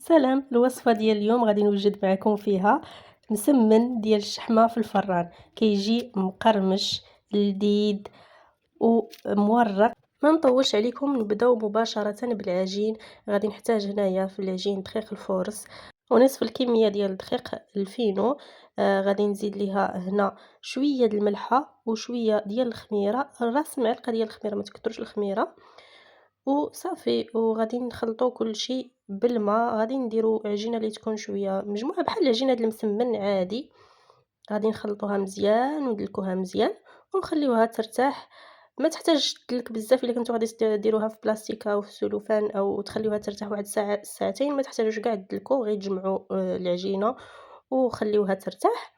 سلام، الوصفة ديال اليوم غادي نوجد معكم فيها مسمن ديال الشحمة في الفران. كيجي مقرمش لذيذ ومورق. ما نطولش عليكم، نبداو مباشرة بالعجين. غادي نحتاج هنايا في العجين دقيق الفورس ونصف الكمية ديال الدقيق الفينو. غادي نزيد ليها هنا شوية د الملحة وشوية ديال الخميرة، راس معلقة ديال الخميرة، ما تكثرش الخميرة وصافي. وغادي نخلطو كلشي بالماء. غادي نديرو عجينه اللي تكون شويه مجموعه بحال العجينه ديال المسمن عادي. غادي نخلطوها مزيان وندلكوها مزيان ونخليوها ترتاح. ما تحتاجش تدلك بزاف، الا كنتو غادي ديروها في بلاستيك او في سلوفان او تخليوها ترتاح واحد ساعه ساعتين، ما تحتاجوش كاع تدلكو، غير تجمعوا العجينه وخليوها ترتاح.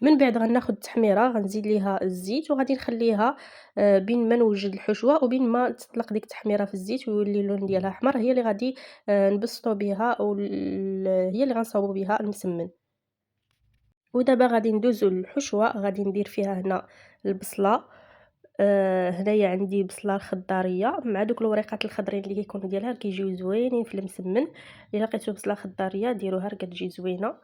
من بعد غناخد التحميره، غنزيد ليها الزيت وغادي نخليها بين ما نوجد الحشوه وبين ما تطلق ديك التحميره في الزيت ويولي اللون ديالها احمر، هي اللي غادي نبسطو بها او هي اللي غنصاوبو بها المسمن. ودابا غادي ندوزو للحشوه. غادي ندير فيها هنا البصله. هنايا عندي بصله خضاريه مع دوك الوريقات الخضرين اللي كيكونوا ديالها كيجيو زوينين في المسمن. الا لقيتو بصله خضاريه ديروها راه كتجي زوينه.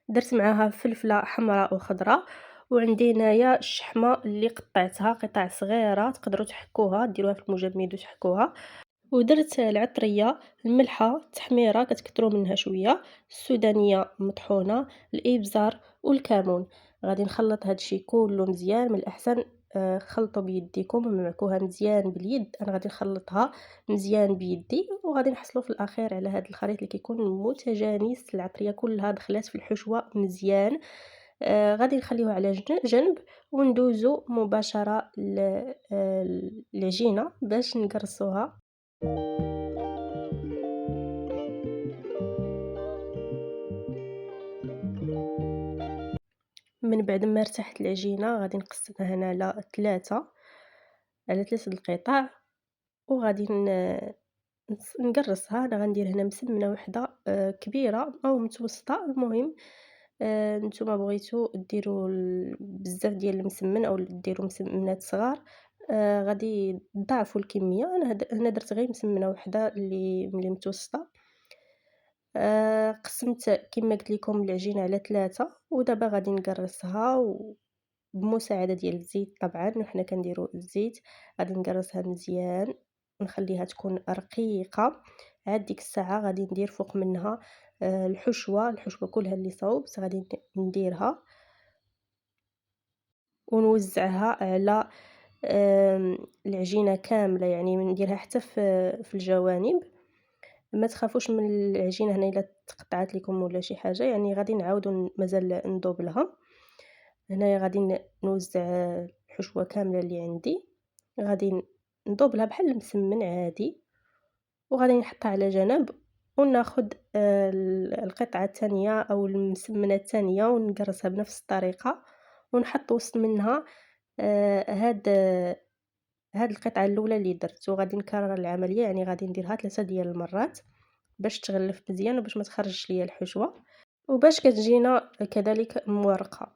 درت معاها فلفله حمراء وخضراء. وعندي هنايا الشحمه اللي قطعتها قطع صغيره، تقدروا تحكوها ديروها في المجمد وتحكوها. ودرت العطريه، الملحه، التحميره كتكثروا منها شويه، السودانيه مطحونه، الابزار والكمون. غادي نخلط هادشي كله مزيان. من الاحسن خلطوا بيديكم ومعكوها مزيان باليد. انا غادي نخلطها مزيان بيدي وغادي نحصلوا في الاخير على هذا الخليط اللي كيكون متجانس. العطريه كلها دخلات في الحشوه مزيان. غادي نخليوه على جنب وندوزو مباشره العجينه باش نقرصوها. من بعد ما ارتاحت العجينه غادي نقسمها هنا على ثلاثه القطع وغادي نقرصها. انا غندير هنا مسمنه وحده كبيره او متوسطه. المهم نتوما بغيتو ديروا بزاف ديال المسمن او ديروا مسمنات صغار، غادي تضاعفوا الكميه. انا هنا درت غير مسمنه وحده اللي متوسطه. قسمت كما قلت لكم العجينه على ثلاثة ودابا غادي نقرصها بمساعده ديال الزيت. طبعا وحنا كنديروا الزيت. غادي نقرصها مزيان ونخليها تكون رقيقه. عاد ديك الساعه غادي ندير فوق منها الحشوه كلها اللي صوبت غادي نديرها ونوزعها على العجينه كامله، يعني نديرها حتى في الجوانب. ما تخافوش من العجينه هنا الا تقطعات لكم ولا شي حاجه، يعني غادي نعاودو مازال نذوبلها. هنايا غادي نوزع الحشوه كامله اللي عندي. غادي نذوبلها بحال المسمن عادي وغادي نحطها على جنب وناخد القطعه الثانيه او المسمنه الثانيه ونقرصها بنفس الطريقه ونحط وسط منها هاد القطعه الاولى اللي درت. وغادي نكرر العمليه، يعني غادي نديرها 3 ديال المرات باش تغلف مزيان وباش ما تخرجش ليا الحشوه وباش كتجينا كذلك مورقه.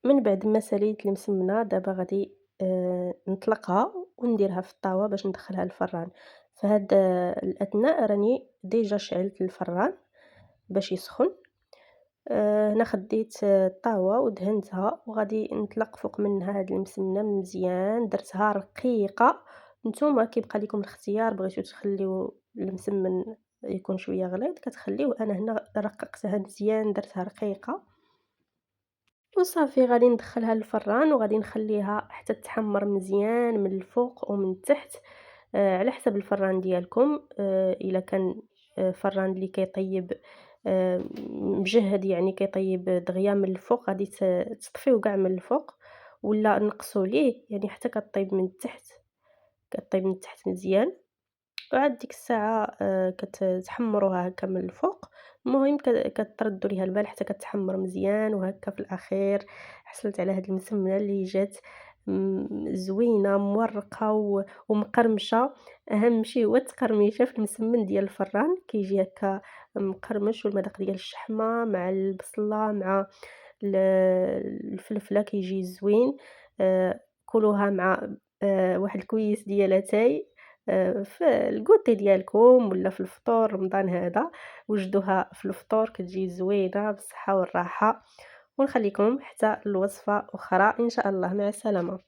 من بعد ما ساليت المسمنة دابا غادي نطلقها ونديرها في الطاوة باش ندخلها للفران. في هاد الأثناء راني ديجا شعلت الفران باش يسخن. هنا خديت الطاوة ودهنتها وغادي نطلق فوق منها هاد المسمنة مزيان، درتها رقيقة. نتوما كيبقى ليكم الاختيار، بغيتو تخليو المسمن يكون شوية غليظ كتخليوه، أنا هنا رققتها مزيان درتها رقيقة. وصافي غادي ندخلها للفران وغادي نخليها حتى تحمر مزيان من الفوق ومن التحت، على حسب الفران ديالكم. الا كان فران اللي كيطيب مجهد، يعني كيطيب دغيا من الفوق، غادي تطفيو كاع من الفوق ولا نقصوا ليه يعني حتى كطيب من التحت، كطيب من التحت مزيان. وعاد ديك الساعة كتحمروها هكا من الفوق. المهم كتردوا ليها البال حتى كتحمر مزيان، وهكا في الأخير حصلت على هاد المسمنة اللي جات زوينة مورقة ومقرمشة. أهم شي هو التقرميشة في المسمن ديال الفران، كيجي هكا مقرمش، والمذاق ديال الشحمة مع البصلة مع ال الفلفلة كيجي زوين. كولوها مع واحد الكويس ديال اتاي في الكوتي ديالكم ولا في الفطور رمضان هذا. وجدوها في الفطور كتجي زوينة بالصحة والراحة. ونخليكم حتى الوصفة أخرى إن شاء الله. مع السلامة.